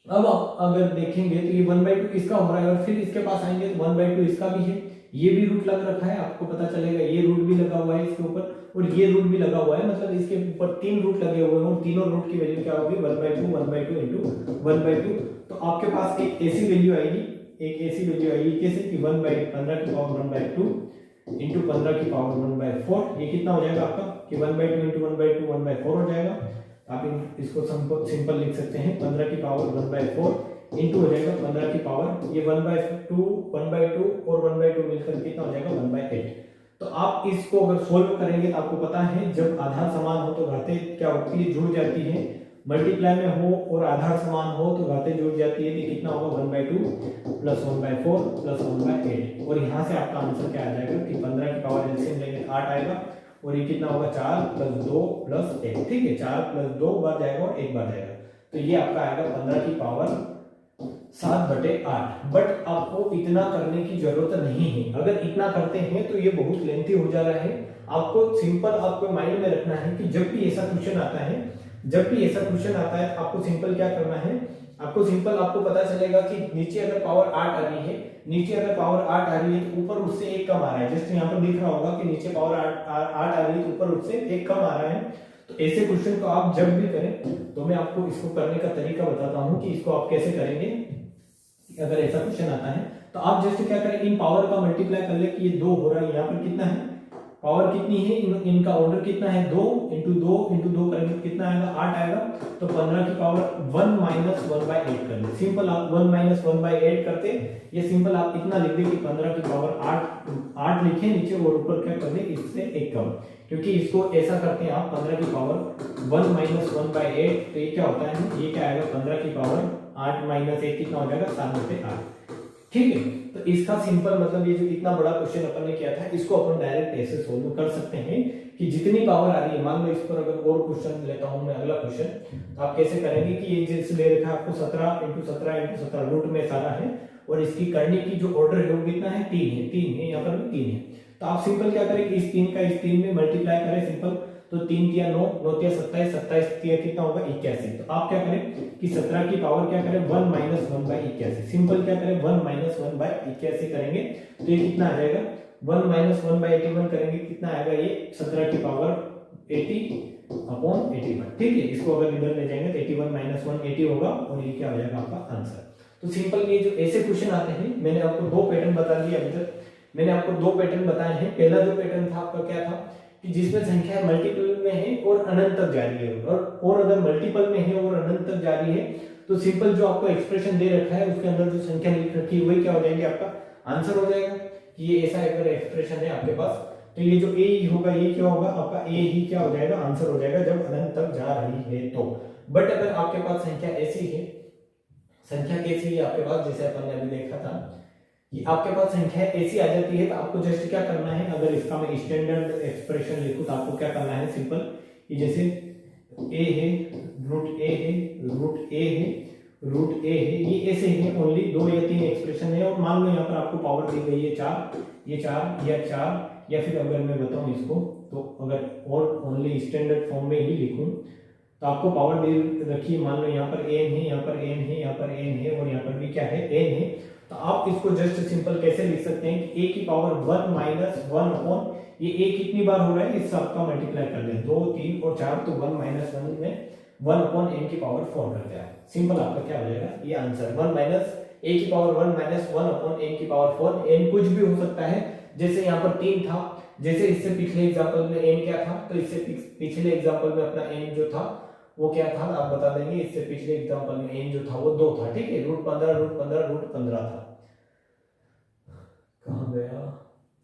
अब आप अगर देखेंगे तो ये 1/2 इसका हो रहा है, और फिर इसके पास आएंगे तो 1/2 इसका भी है, ये भी रूट लग रखा है, आपको पता चलेगा ये रूट भी लगा हुआ है इसके ऊपर, और ये रूट भी लगा हुआ है, मतलब इसके ऊपर 3 रूट लगे हुए हैं, और तीनों रूट की वैल्यू क्या होगी 1/2 इंटू 1/2। तो आपके पास एक ऐसी वैल्यू आएगी, कैसे कि 15 की पावर 1/2 इंटू 15 की पावर 1/4, ये कितना हो जाएगा आपका कि 1/2 इंटू 1/2 1/4 हो जाएगा। आप इसको सिंपल लिख सकते हैं 15 की पावर 1/4 इंटू हो जाएगा 15 की पावर ये 1/2 और 1/2 मिलकर कितना हो जाएगा 1/8। तो आप इसको अगर सोल्व करेंगे तो आपको पता है जब आधार समान हो तो घातें क्या होती है जुड़ जाती है, मल्टीप्लाई में हो और आधार समान हो तो घातें जुड़ जाती है, तो कितना होगा 1/2 प्लस 1/4 प्लस 1/8, और यहाँ से आपका आंसर क्या आ जाएगा कि 15 की पावर एलसीएम लेंगे 8 आएगा, और ये कितना होगा 4 + 2 + 1, ठीक है, 4 + 2 बार जाएगा और 1 बार जाएगा, तो ये आपका आएगा 15 की पावर 7/8। बट आपको इतना करने की जरूरत नहीं है, अगर इतना करते हैं तो ये बहुत लेंथी हो जा रहा है। आपको सिंपल आपको माइंड में रखना है कि जब भी ऐसा क्वेश्चन आता है तो आपको सिंपल क्या करना है, आपको पता चलेगा कि नीचे अगर पावर 8 आ रही है तो ऊपर उससे एक कम आ रहा है, जैसे यहाँ पर दिख रहा होगा कि नीचे पावर 8 आ रही है तो ऊपर उससे एक कम आ रहा है। तो ऐसे क्वेश्चन को आप जब भी करें तो मैं आपको इसको करने का तरीका बताता हूं कि इसको आप कैसे करेंगे। अगर ऐसा क्वेश्चन आता है तो आप जस्ट क्या करें, इन पावर का मल्टीप्लाई कर ले कि ये 2 हो रहा है, यहाँ पर कितना है पावर कितनी है, इनका ऑर्डर कितना है 2 इंटू 2 करेंगे कितना आएगा 8 आएगा। तो 15 की पावर 1 - 1/8 कर ले, सिंपल आप 1 - 1/8 करते, ये सिंपल आप इतना लिख दे कि 15 की पावर 8 लिखे नीचे और ऊपर क्या कर दे इससे एक कम, क्योंकि इसको ऐसा करते हैं आप 15 की पावर 1 - 1/8, तो ये क्या होता है ये क्या आएगा 15 की पावर 8 - 1 कितना हो जाएगा 7/8, ठीक है। तो इसका सिंपल मतलब ये जो इतना बड़ा क्वेश्चन अपन ने किया था इसको अपन डायरेक्ट ऐसे सोल्व कर सकते हैं कि जितनी पावर आ रही है, मान लो इस पर अगर और क्वेश्चन लेता हूं मैं अगला क्वेश्चन, तो आप कैसे करेंगे कि ये जैसे दे रखा है आपको 17 × 17 × 17 रूट में सारा है, और इसकी करने की जो ऑर्डर है वो कितना है 3 है, यहाँ पर भी 3 है। तो आप सिंपल क्या करेंगे इस 3 का इस 3 में मल्टीप्लाई करें सिंपल, तो 3 × 9 9 × 27 27 × कितना होगा 81। तो आप क्या करें कि 17 की पावर क्या करें 1 - 1/81, सिंपल क्या करें 1 - 1/81 करेंगे, तो ये कितना आ जाएगा 1 - 1/81 करेंगे कितना आएगा ये 17 की पावर 80/81, ठीक है। इसको अगर इधर ले जाएंगे तो 81 - 1 80 होगा, और ये क्या हो जाएगा आपका आंसर। तो सिंपल ये जो ऐसे क्वेश्चन आते हैं, मैंने आपको 2 पैटर्न बता दिए अभी तक, मैंने आपको 2 पैटर्न बताए हैं। पहला जो पैटर्न था आपका क्या था कि जिसमें संख्या मल्टीपल में है और अनंत तक जारी है, और अगर मल्टीपल में है और अनंत तक जारी है तो सिंपल जो आपको एक्सप्रेशन दे रखा है उसके अंदर जो संख्या लिख रखी है वही क्या हो जाएगी, आपका आंसर हो जाएगा। ये ऐसा अगर एक्सप्रेशन है आपके पास तो ये जो ए होगा ये क्या होगा, आपका ए ही क्या हो जाएगा, आंसर हो जाएगा जब अनंत तक जा रही है तो। बट अगर आपके पास संख्या ऐसी है, संख्या कैसी है आपके पास, जैसे अपन ने अभी देखा था कि आपके पास संख्या ऐसी आ जाती है तो आपको जस्ट क्या करना है, अगर इसका मैं स्टैंडर्ड एक्सप्रेशन लिखूं तो आपको क्या करना है, सिंपल कि जैसे ए है, रूट ए है, रूट ए है, रूट ए है, ये ऐसे है, ओनली 2 या 3 एक्सप्रेशन है। और मान लो यहाँ पर आपको पावर दी गई है 4, ये 4 या 4, या फिर अगर मैं बताऊं इसको तो अगर और ओनली स्टैंडर्ड फॉर्म में ही लिखूं तो आपको पावर दे रखी है, मान लो यहाँ पर एन है, यहाँ पर एन है, यहाँ पर एन है और यहाँ पर भी क्या है, एन है। तो आप इसको जस्ट सिंपल कैसे लिख सकते हैं कि ए की पावर 1 माइनस 1 अपॉन, ये ए कितनी बार हो रहा है इस सब का मल्टीप्लाई कर दें, 2 3 और 4, तो 1 माइनस 1 में 1 अपॉन एन की पावर 4 कर दिया, सिंपल आपका क्या हो जाएगा, ये आंसर 1 माइनस ए की पावर 1 माइनस 1 अपॉन एन की पावर 4। एन कुछ भी हो सकता है, जैसे यहाँ पर 3 था, जैसे इससे पिछले एग्जांपल में एन क्या था, तो इससे पिछले एग्जांपल में अपना एन जो था वो क्या था आप बता देंगे, इससे पिछले एग्जांपल में एन जो था वो 2 था, ठीक है, √15 √15 था, कहां गया,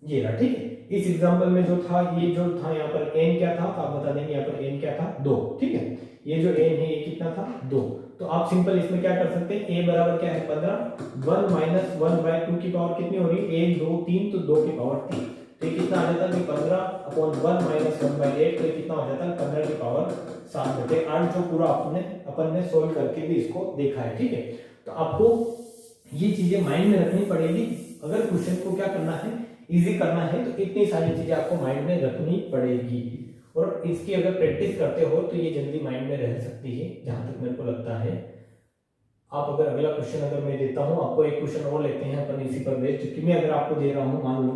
ये रहा, ठीक है। इस एग्जांपल में जो था, ये जो था यहाँ पर एन क्या था, तो आप बता देंगे यहाँ पर एन क्या था, 2, ठीक है। ये जो एन है ये कितना था, 2। तो आप सिंपल इसमें क्या कर सकते हैं, ए बराबर क्या है 15, 1 माइनस 1/2 की पावर कितनी हो रही है, 1 2 3, तो 2 की पावर 3, तो ये कितना आ जाता है 15 अपॉन 1 माइनस 1/8, तो ये कितना हो जाता है 15 की पावर 7/8, जो पूरा अपन ने सोल्व करके भी इसको देखा है, ठीक है। तो आपको ये चीजें माइंड में रखनी पड़ेगी, अगर क्वेश्चन को क्या करना है, इजी करना है, तो इतनी सारी चीजें आपको माइंड में रखनी पड़ेगी। और इसकी अगर प्रैक्टिस करते हो तो ये जल्दी माइंड में रह सकती है, जहां तक मेरे को लगता है। आप अगर अगला क्वेश्चन अगर मैं देता हूं आपको, एक क्वेश्चन और लेते हैं अपन इसी पर बेस्ड, कि मैं अगर आपको दे रहा हूं, मान लो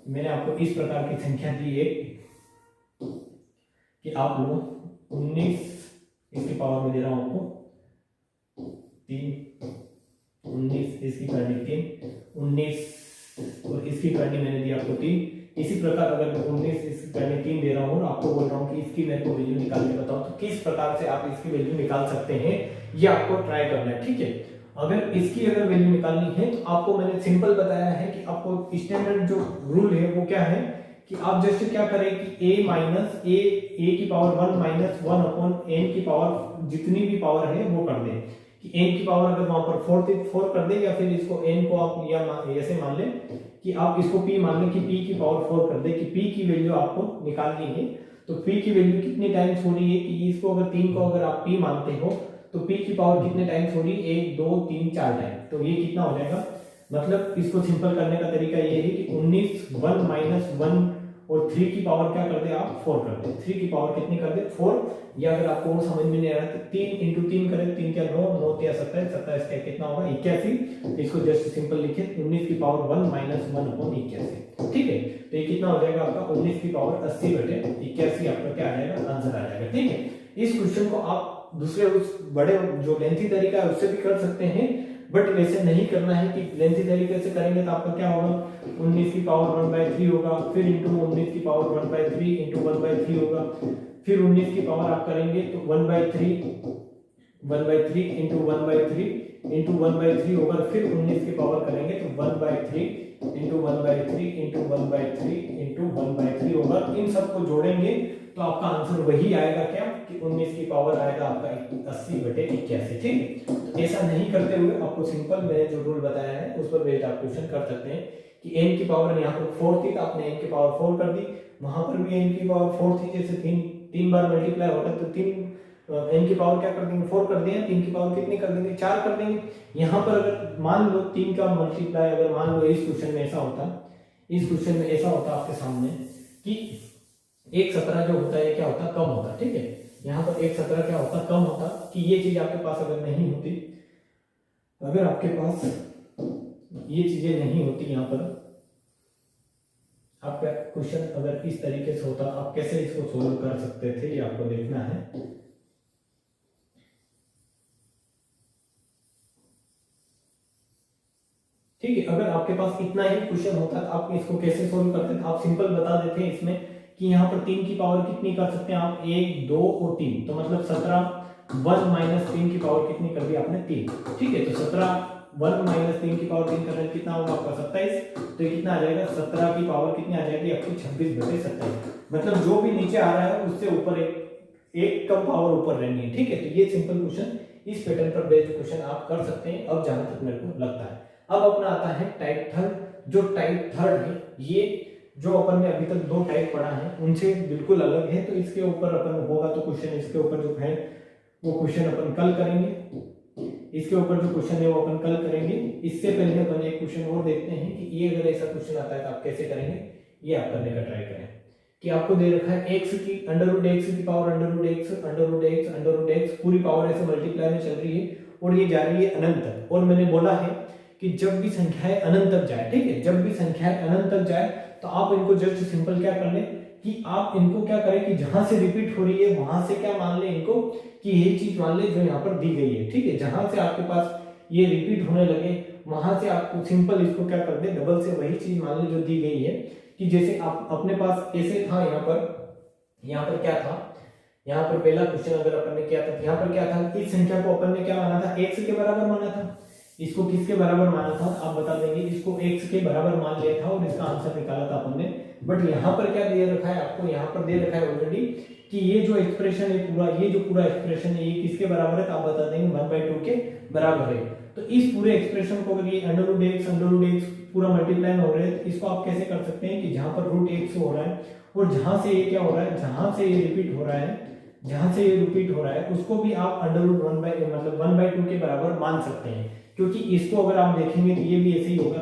मैंने आपको इस प्रकार की संख्या दी है कि आप लो 19, इसकी पावर में दे रहा हूं आपको 3, 19 इसकी करनी 3, 19 और इसकी करनी मैंने दी आपको 3। इसी प्रकार अगर मैं 19 इसकी करनी 3 दे रहा हूँ, आपको बोल रहा हूँ कि इसकी मेरे को वैल्यू निकाल के बताओ, तो किस प्रकार से आप इसकी वैल्यू निकाल सकते हैं ये आपको ट्राई करना है, ठीक है। अगर इसकी अगर वैल्यू निकालनी है तो आपको मैंने सिंपल बताया है कि आपको स्टैंडर्ड जो रूल है वो क्या है कि आप जस्ट क्या करें कि a माइनस ए की पावर 1 माइनस 1 अपॉन एन की पावर जितनी भी पावर है वो कर दें, कि n की पावर अगर वहां पर 4 कर दे, या फिर इसको n को आप या ऐसे मान लें कि आप इसको p मान लें कि p की पावर 4 कर दे, कि p की वैल्यू आपको निकालनी है। तो p की वैल्यू कितने टाइम्स हो रही है, कि इसको अगर 3 को अगर आप p मानते हो तो p की पावर कितने टाइम्स हो रही है, 1 2 3 4 टाइम, तो ये कितना हो जाएगा, मतलब इसको सिंपल करने का तरीका ये है कि 19 1 माइनस 1 और 3 की पावर क्या कर दे आप 4 कर दे, 3 की पावर कितनी कर दे 4, या अगर आपको वो समझ में नहीं आ रहा तो 3 इंटू 3 करें, 3 क्या 9 9 क्या 27 27 क्या कितना होगा 81। इसको जस्ट सिंपल लिखे 19 की पावर 1 माइनस 1 अपॉन 81, ठीक है। तो ये कितना हो जाएगा आपका 19 की पावर 80/81 आपका क्या आ जाएगा, आंसर आ जाएगा, ठीक है। इस क्वेश्चन को आप दूसरे उस बड़े जो लेंथी तरीका है उससे भी कर सकते हैं, बट वैसे नहीं करना है कि लेंथी तरीके से करेंगे तो आपका क्या होगा 19 की पावर 1/3 होगा, फिर इंटू 19 की पावर 1/3 इंटू 1/3 होगा, फिर 19 की पावर आप करेंगे तो 1/3 इंटू 1/3 इंटू 1/3 होगा, फिर 19 की पावर करेंगे तो 1/3 इंटू 1/3 इंटू 1/3 इंटू 1/3 होगा। इन सबको जोड़ेंगे तो आपका आंसर वही आएगा क्या कि 19 की पावर आएगा आपका 80/81, ठीक है। तो ऐसा नहीं करते हुए आपको सिंपल मैंने जो रूल बताया है उस पर बेस्ड आप क्वेश्चन कर सकते हैं कि n की पावर यहाँ पर 4 थी तो आपने n की पावर 4 कर दी, वहां पर भी n की पावर 4 थी, जैसे 3 बार मल्टीप्लाई होगा तो 3 n की पावर क्या कर देंगे 4 कर दिया, 3 की पावर कितनी कर देंगे 4 कर देंगे। यहाँ पर अगर मान लो 3 का मल्टीप्लाई अगर मान लो इस क्वेश्चन में ऐसा होता, इस क्वेश्चन में ऐसा होता आपके सामने कि 1/17 जो होता है क्या होता कम होता, ठीक है। यहाँ पर 1/17 क्या होता कम होता, कि ये चीज आपके पास अगर नहीं होती, अगर आपके पास ये चीजें नहीं होती, यहाँ पर आपका क्वेश्चन अगर इस तरीके से होता आप कैसे इसको सोल्व कर सकते थे ये आपको देखना है। ठीक है, अगर आपके पास इतना ही क्वेश्चन होता तो आप इसको कैसे सोल्व करते थे, आप सिंपल बता देते इसमें कि यहाँ पर 3 की पावर कितनी कर सकते हैं आप, 1 2 और 3, तो मतलब 17 1 माइनस 3 की पावर कितनी कर दी आपने, 3। ठीक है, तो 17 1 माइनस 3 की पावर 3 करने कितना होगा आपका 27, तो ये कितना आ जाएगा 17 की पावर कितनी आ जाएगी आपकी 26/27। मतलब जो भी नीचे आ रहा है उससे ऊपर एक कम पावर ऊपर रहनी है। ठीक है, तो ये सिंपल क्वेश्चन, इस पैटर्न पर बेस्ड क्वेश्चन आप कर सकते हैं। अब जहां तक मेरे को लगता है, अब अपना आता है टाइप थर्ड। जो टाइप थर्ड है, ये जो अपन ने अभी तक 2 टाइप पढ़ा है उनसे बिल्कुल अलग है, तो इसके ऊपर अपन होगा तो क्वेश्चन इसके ऊपर जो है वो क्वेश्चन अपन कल करेंगे। इसके ऊपर जो क्वेश्चन है वो अपन कल करेंगे। इससे पहले अपन एक क्वेश्चन और देखते हैं कि ये अगर ऐसा क्वेश्चन आता है तो आप कैसे करेंगे, ये आप करने का ट्राई करें। कि आपको दे रखा है x की √x की पावर √x पूरी पावर ऐसे मल्टीप्लाई में चल रही है और ये जा रही है अनंत तक। और मैंने बोला है कि जब भी संख्याएं अनंत तक जाए, ठीक है, जब भी संख्याएं अनंत तक जाए तो आप इनको जस्ट सिंपल क्या कर लें कि आप इनको क्या करें कि जहां से रिपीट हो रही है वहां से क्या मान लें इनको कि यही चीज मान लें जो यहाँ पर दी गई है। ठीक है, जहां से आपके पास ये रिपीट होने लगे वहां से आपको सिंपल इसको क्या कर दे, डबल से वही चीज मान लें जो दी गई है। कि जैसे आप अपने पास ऐसे था, यहाँ पर क्या था, यहाँ पर पहला क्वेश्चन अगर अपन ने किया था, यहाँ पर क्या था, इस संख्या को अपन ने क्या माना था, x के बराबर माना था। इसको किसके बराबर माना था आप बता देंगे, इसको x के बराबर मान लिया था और इसका आंसर निकाला था अपन ने। बट यहाँ पर क्या दे रखा है आपको, यहाँ पर दे रखा है ऑलरेडी कि ये जो एक्सप्रेशन है पूरा, ये जो पूरा एक्सप्रेशन है ये किसके बराबर है, तो आप बता देंगे 1/2 के बराबर है। तो इस पूरे एक्सप्रेशन को अगर ये √x पूरा मल्टीप्लाई में हो रहा है तो इसको आप कैसे कर सकते हैं कि जहां पर √x हो रहा है और जहां से ये क्या हो रहा है, जहां से ये रिपीट हो रहा है, जहां से ये रिपीट हो रहा है उसको भी आप मतलब 1/2 के बराबर मान सकते हैं। क्योंकि इसको अगर आप देखेंगे तो ये भी ऐसे ही होगा,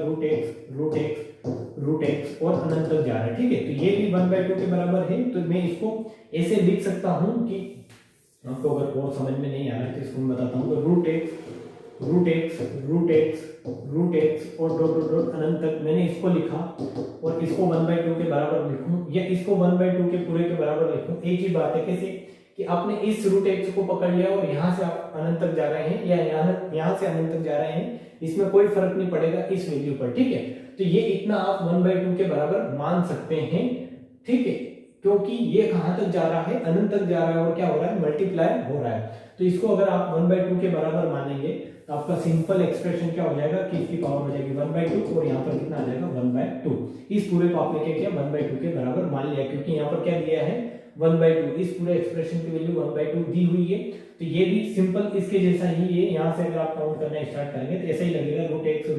√x और अनंत तक जा रहा है। ठीक है, तो ये भी 1/2 के बराबर है। तो मैं इसको ऐसे लिख सकता हूं कि आपको अगर बहुत समझ में नहीं आ रहा है तो इसको मैं बताता हूँ, √x और डॉट अनंत तक मैंने इसको लिखा और इसको 1/2 के बराबर लिखूं या इसको 1/2 के पूरे के बराबर लिखूं, एक ही बात है। कैसे कि आपने इस √x को पकड़ लिया और यहाँ से आप अनंत तक जा रहे हैं या यहाँ से अनंत तक जा रहे हैं, इसमें कोई फर्क नहीं पड़ेगा इस वैल्यू पर। ठीक है, तो ये इतना आप 1/2 के बराबर मान सकते हैं। ठीक है, क्योंकि ये कहां तक जा रहा है, अनंत तक जा रहा है और क्या हो रहा है, मल्टीप्लाई हो रहा है। तो इसको अगर आप 1/2 के बराबर मानेंगे तो आपका सिंपल एक्सप्रेशन क्या हो जाएगा कि इसकी पावर हो जाएगी 1/2 और यहाँ पर कितना आ जाएगा 1/2। इस पूरे को आपने क्या किया, 1/2 के बराबर मान लिया क्योंकि यहाँ पर क्या दिया है 1/2, इस पूरे एक्सप्रेशन की वैल्यू 1/2 दी हुई है। तो ये भी सिंपल इसके जैसा ही है। यहाँ से अगर आप काउंट करना स्टार्ट करेंगे तो ऐसा ही लगेगा, √x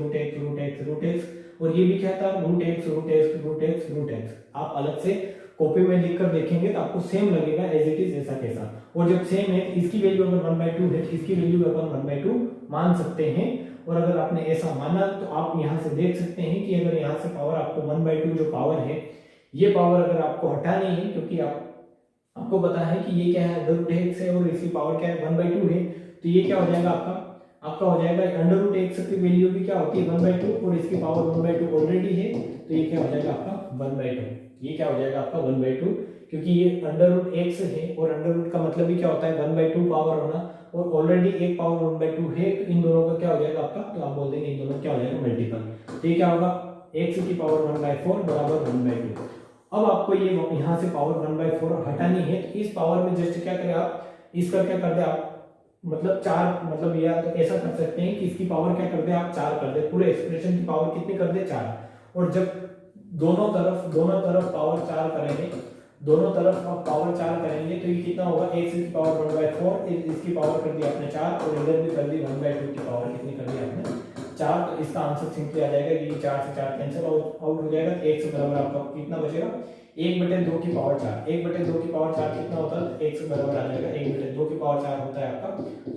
और ये भी क्या था, √x। आप अलग से कॉपी में लिखकर देखेंगे तो आपको सेम लगेगा एज इट इज ऐसा कैसा। और जब सेम है इसकी वैल्यू अगर 1/2 है, इसकी वैल्यू अपन 1/2 मान सकते हैं। और अगर आपने ऐसा माना तो आप यहाँ से देख सकते हैं कि अगर यहाँ से पावर आपको 1/2 जो पावर है, ये पावर अगर आपको हटानी है, क्योंकि आपको पता है कि ये क्या है, √x है और इसकी पावर क्या है 1/2 है, तो ये क्या हो जाएगा आपका हो जाएगा √x की वैल्यू भी क्या होती है 1/2 और इसकी पावर 1/2 ऑलरेडी है, तो ये क्या हो जाएगा आपका 1/2। ये क्या हो जाएगा आपका 1/2, क्योंकि ये √x है और √, का मतलब ही क्या होता है 1/2 पावर होना और ऑलरेडी एक पावर 1/2 है, तो इन दोनों का क्या हो जाएगा आपका, तो आप बोल देंगे इन दोनों क्या हो जाएगा मल्टीपल। तो ये क्या होगा, x की पावर 1/4 बराबर 1/2। अब आपको ये यहाँ से पावर 1/4 हटानी है, तो इस पावर में जस्ट क्या करें आप, इसका क्या कर दे आप, मतलब 4, मतलब या तो ऐसा कर सकते हैं कि इसकी पावर क्या कर दे आप 4 कर दे, पूरे एक्सप्रेशन की पावर कितनी कर दे 4। और जब दोनों तरफ पावर 4 करेंगे, दोनों तरफ आप पावर 4 करेंगे तो ये कितना होगा, x की पावर 1/4, इसकी पावर कर दी आपने 4 और इधर भी कर दी 1/2 की पावर कितनी कर दी आपने 4। तो इसका आंसर सिंपली आ जाएगा कि 4 से 4 कैंसिल आउट हो जाएगा। x बराबर आपका कितना बचेगा, 1/2 की पावर 4। 1/2 की पावर 4 कितना होता है, x बराबर आ जाएगा 1/2 की पावर 4 होता है आपका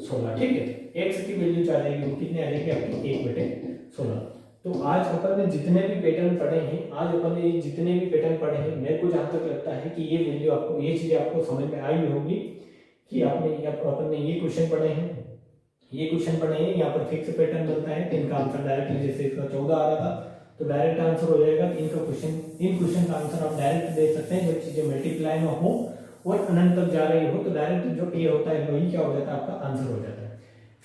16। ठीक है, x की वैल्यू आ जाएगी वो कितनी आ जाएगी आपकी 1/16। तो आज अपन ने जितने भी पैटर्न पढ़े हैं, मेरे को जहां तक लगता है कि ये वैल्यू आपको, ये चीजें आपको समझ में आई होगी कि अपन ने ये क्वेश्चन पढ़े हैं, यहाँ पर फिक्स पैटर्न बनता है तो इनका आंसर डायरेक्टली, जैसे इसका 14 आ रहा था तो डायरेक्ट आंसर हो जाएगा। इन क्वेश्चन का आंसर आप डायरेक्ट दे सकते हैं जब चीजें मल्टीप्लाई में हो और अनंत तक जा रही हो, तो डायरेक्ट जो ये होता है वही क्या हो जाता है आपका आंसर हो जाता है।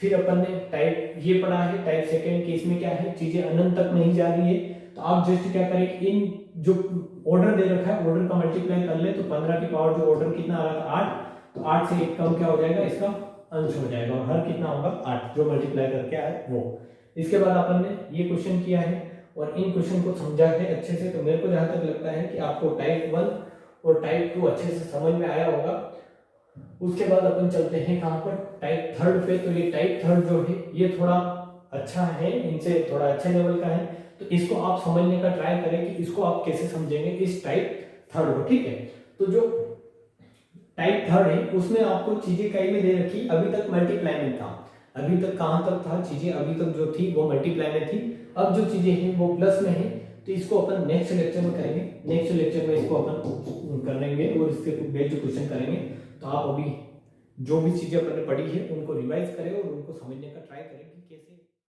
फिर अपन ने टाइप ये पढ़ा है, टाइप सेकंड केस में क्या है, चीजें अनंत तक नहीं जा रही है, तो आप जस्ट क्या करें, इन जो ऑर्डर दे रखा है, ऑर्डर का मल्टीप्लाई कर ले तो 15 की पावर जो ऑर्डर कितना आ रहा था 8, तो 8 से 1 कम क्या हो जाएगा, इसका अंश हो जाएगा और हर कितना होगा 8 जो मल्टीप्लाई करके आए वो। इसके बाद अपन ने ये क्वेश्चन किया है और इन क्वेश्चन को समझा है अच्छे से। तो मेरे को जहां तक लगता है कि आपको टाइप 1 और टाइप 2 अच्छे से समझ में आया होगा। उसके बाद अपन चलते हैं कहां पर, टाइप 3 पे। तो ये टाइप 3 जो है ये थोड़ा अच्छा है, इनसे थोड़ा अच्छे लेवल का है, तो इसको आप समझने का ट्राई करें कि इसको आप कैसे समझेंगे इस टाइप 3 को, ठीक है। तो जो टाइप 3 है उसमें आपको चीजें कई में दे रखी, अभी तक मल्टीप्लाई में था, अभी तक कहां तक था, चीजें अभी तक जो थी वो मल्टीप्लाई में थी, अब जो चीजें हैं वो प्लस में है। तो इसको अपन नेक्स्ट लेक्चर में करेंगे, नेक्स्ट लेक्चर में इसको अपन कर लेंगे और इसके बेस्ड क्वेश्चन करेंगे। तो आप अभी जो भी चीजें अपन ने पढ़ी है उनको रिवाइज करें और उनको समझने का ट्राई करें कि कैसे